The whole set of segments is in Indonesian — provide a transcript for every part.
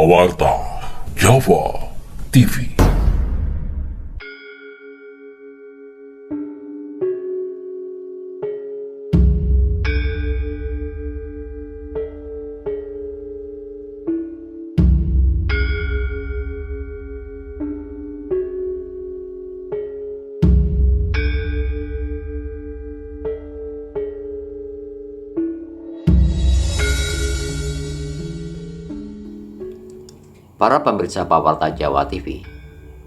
Pawarta Java TV. Para pemirsa Pawarta Jawa TV,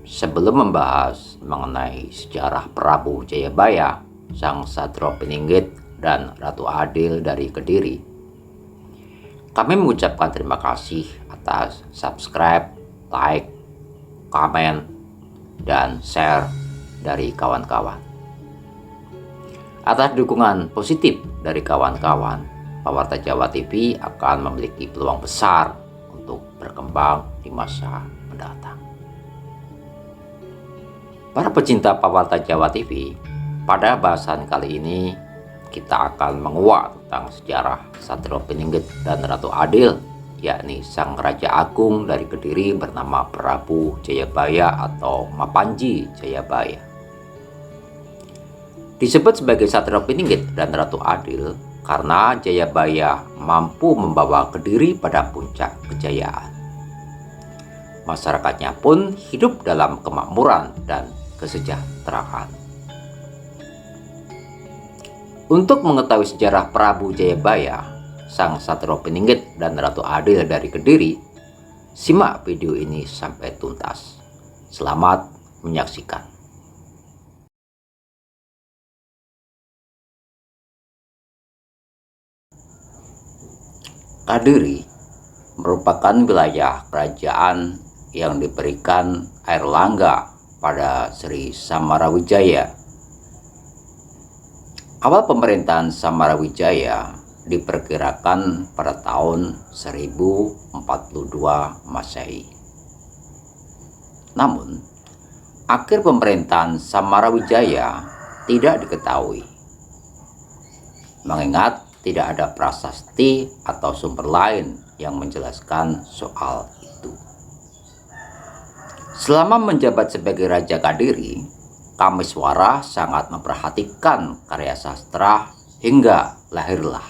sebelum membahas mengenai sejarah Prabu Jayabaya, Sang Satrio Peninggit dan Ratu Adil dari Kediri, kami mengucapkan terima kasih atas subscribe, like, komen, dan share dari kawan-kawan. Atas dukungan positif dari kawan-kawan, Pawarta Jawa TV akan memiliki peluang besar untuk berkembang di masa mendatang. Para pecinta Pawarta Jawa TV, pada bahasan kali ini kita akan menguak tentang sejarah Satrio Peninggit dan Ratu Adil, yakni Sang Raja Agung dari Kediri bernama Prabu Jayabaya atau Mapanji Jayabaya. Disebut sebagai Satrio Peninggit dan Ratu Adil karena Jayabaya mampu membawa Kediri pada puncak kejayaan. Masyarakatnya pun hidup dalam kemakmuran dan kesejahteraan. Untuk mengetahui sejarah Prabu Jayabaya, Sang Satrio Peninggit dan Ratu Adil dari Kediri, simak video ini sampai tuntas. Selamat menyaksikan. Kediri merupakan wilayah kerajaan yang diberikan Airlangga pada Sri Samarawijaya. Awal pemerintahan Samarawijaya diperkirakan pada tahun 1042 Masehi. Namun, akhir pemerintahan Samarawijaya tidak diketahui, mengingat tidak ada prasasti atau sumber lain yang menjelaskan soal itu. Selama menjabat sebagai Raja Kediri, Kameswara sangat memperhatikan karya sastra hingga lahirlah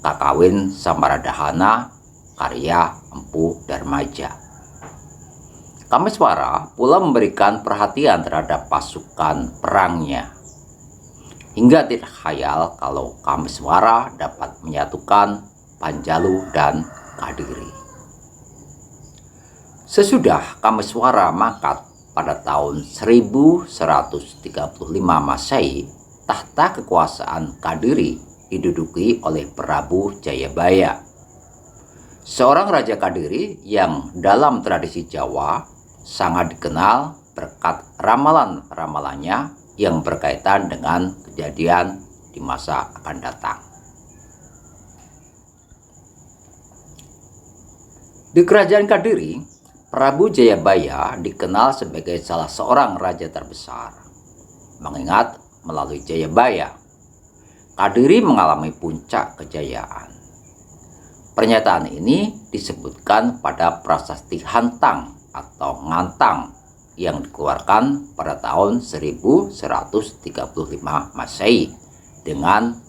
Kakawin Samaradahana karya Empu Darmaja. Kameswara pula memberikan perhatian terhadap pasukan perangnya, hingga tidak khayal kalau Kameswara dapat menyatukan Panjalu dan Kediri. Sesudah Kameswara mangkat pada tahun 1135 Masehi, tahta kekuasaan Kediri diduduki oleh Prabu Jayabaya, seorang raja Kediri yang dalam tradisi Jawa sangat dikenal berkat ramalan-ramalannya yang berkaitan dengan kejadian di masa akan datang. Di kerajaan Kediri, Prabu Jayabaya dikenal sebagai salah seorang raja terbesar, mengingat melalui Jayabaya, Kediri mengalami puncak kejayaan. Pernyataan ini disebutkan pada prasasti Hantang atau Ngantang yang dikeluarkan pada tahun 1135 Masehi dengan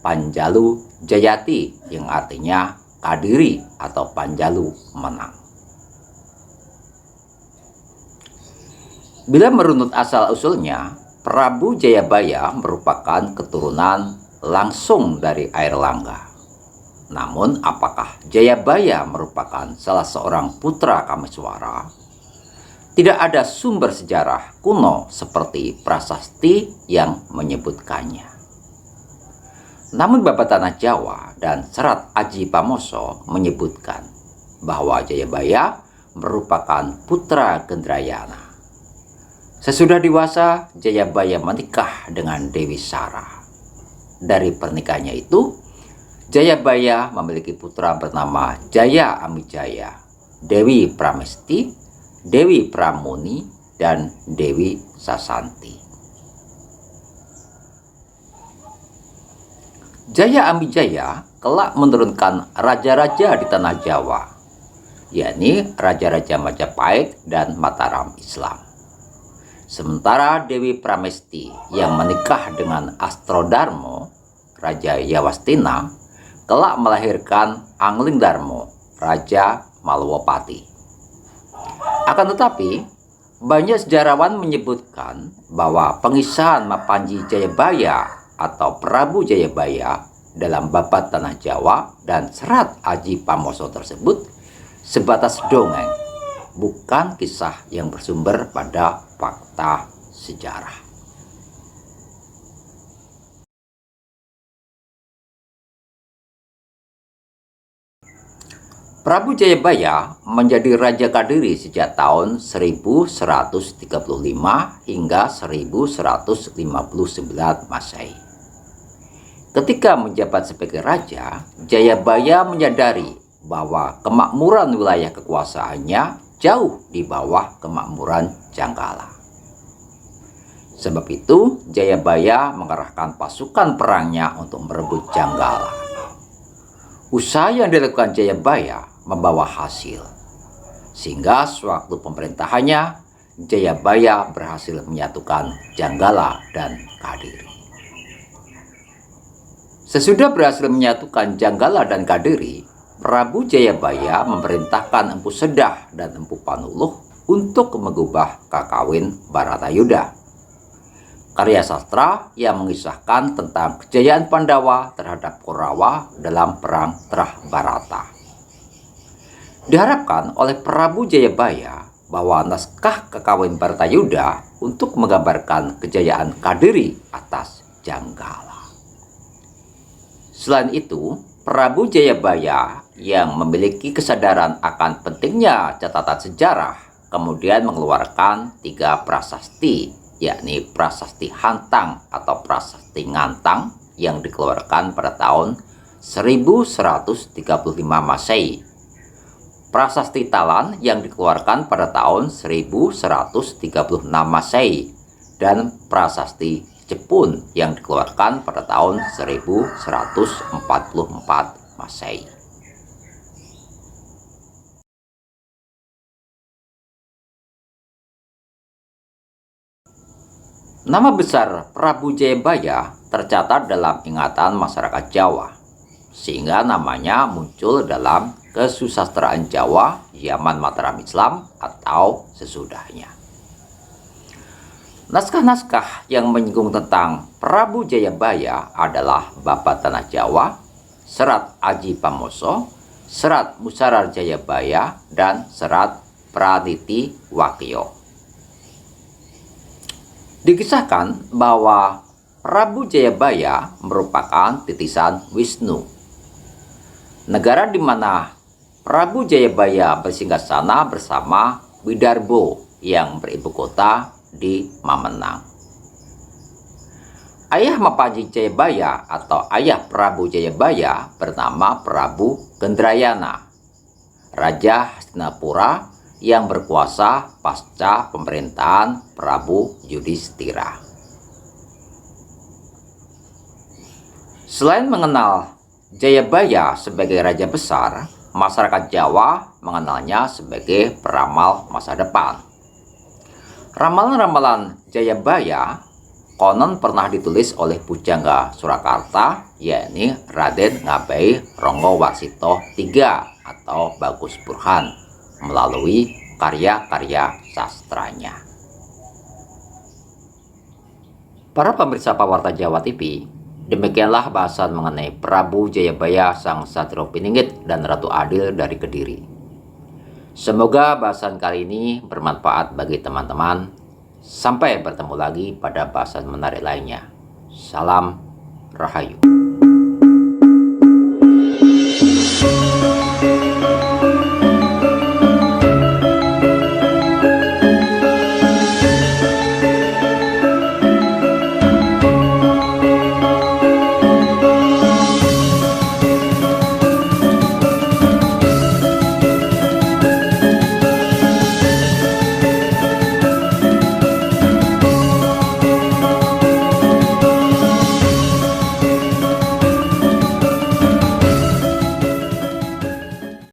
Panjalu Jayati yang artinya Kediri atau Panjalu menang. Bila merunut asal-usulnya, Prabu Jayabaya merupakan keturunan langsung dari Airlangga. Namun apakah Jayabaya merupakan salah seorang putra Kameswara? Tidak ada sumber sejarah kuno seperti prasasti yang menyebutkannya. Namun Baba Tanah Jawa dan Serat Aji Pamoso menyebutkan bahwa Jayabaya merupakan putra Gendrayana. Sesudah dewasa, Jayabaya menikah dengan Dewi Sara. Dari pernikahannya itu, Jayabaya memiliki putra bernama Jaya Amijaya, Dewi Pramesti, Dewi Pramuni, dan Dewi Sasanti. Jaya Amijaya kelak menurunkan raja-raja di tanah Jawa. yakni Raja-Raja Majapahit dan Mataram Islam. Sementara Dewi Pramesti yang menikah dengan Astrodarmo, Raja Yawastina, kelak melahirkan Anglingdarmo, Raja Malwapati. Akan tetapi, banyak sejarawan menyebutkan bahwa pengisahan Mapanji Jayabaya atau Prabu Jayabaya dalam Babat Tanah Jawa dan Serat Aji Pamoso tersebut sebatas dongeng, bukan kisah yang bersumber pada fakta sejarah. Prabu Jayabaya menjadi Raja Kadiri sejak tahun 1135 hingga 1159 Masehi. Ketika menjabat sebagai raja, Jayabaya menyadari bahwa kemakmuran wilayah kekuasaannya jauh di bawah kemakmuran Janggala. Sebab itu, Jayabaya mengerahkan pasukan perangnya untuk merebut Janggala. Usaha yang dilakukan Jayabaya membawa hasil, sehingga sewaktu pemerintahannya, Jayabaya berhasil menyatukan Janggala dan Kadiri. Sesudah berhasil menyatukan Janggala dan Kadiri, Prabu Jayabaya memerintahkan Empu Sedah dan Empu Panuluh untuk mengubah Kakawin Baratayuda, karya sastra yang mengisahkan tentang kejayaan Pandawa terhadap Korawa dalam Perang Trah Barata. Diharapkan oleh Prabu Jayabaya bahwa naskah Kakawin Baratayuda untuk menggambarkan kejayaan Kadiri atas Janggala. Selain itu, Prabu Jayabaya yang memiliki kesadaran akan pentingnya catatan sejarah kemudian mengeluarkan 3 prasasti, yakni Prasasti Hantang atau Prasasti Ngantang yang dikeluarkan pada tahun 1135 Masehi, Prasasti Talan yang dikeluarkan pada tahun 1136 Masehi, dan Prasasti Jepun yang dikeluarkan pada tahun 1144 Masehi. Nama besar Prabu Jayabaya tercatat dalam ingatan masyarakat Jawa, sehingga namanya muncul dalam Kesusastraan Jawa zaman Mataram Islam atau sesudahnya. Naskah-naskah yang menyinggung tentang Prabu Jayabaya adalah Babat Tanah Jawa, Serat Aji Pamoso, Serat Musarar Jayabaya, dan Serat Praniti Wakyo. Dikisahkan bahwa Prabu Jayabaya merupakan titisan Wisnu. Negara di mana Prabu Jayabaya bersinggasana bersama Widarbo yang beribu kota di Mamenang. Ayah Mapanji Jayabaya atau ayah Prabu Jayabaya bernama Prabu Gendrayana, Raja Hastinapura yang berkuasa pasca pemerintahan Prabu Yudhistira. Selain mengenal Jayabaya sebagai raja besar, masyarakat Jawa mengenalnya sebagai peramal masa depan. Ramalan-ramalan Jayabaya konon pernah ditulis oleh Pujangga Surakarta, yakni Raden Ngabai Ronggowarsito III atau Bagus Burhan, melalui karya-karya sastranya. Para pemirsa Pawarta Jawa TV, demikianlah bahasan mengenai Prabu Jayabaya Sang Satrio Piningit dan Ratu Adil dari Kediri. Semoga bahasan kali ini bermanfaat bagi teman-teman. Sampai bertemu lagi pada bahasan menarik lainnya. Salam Rahayu.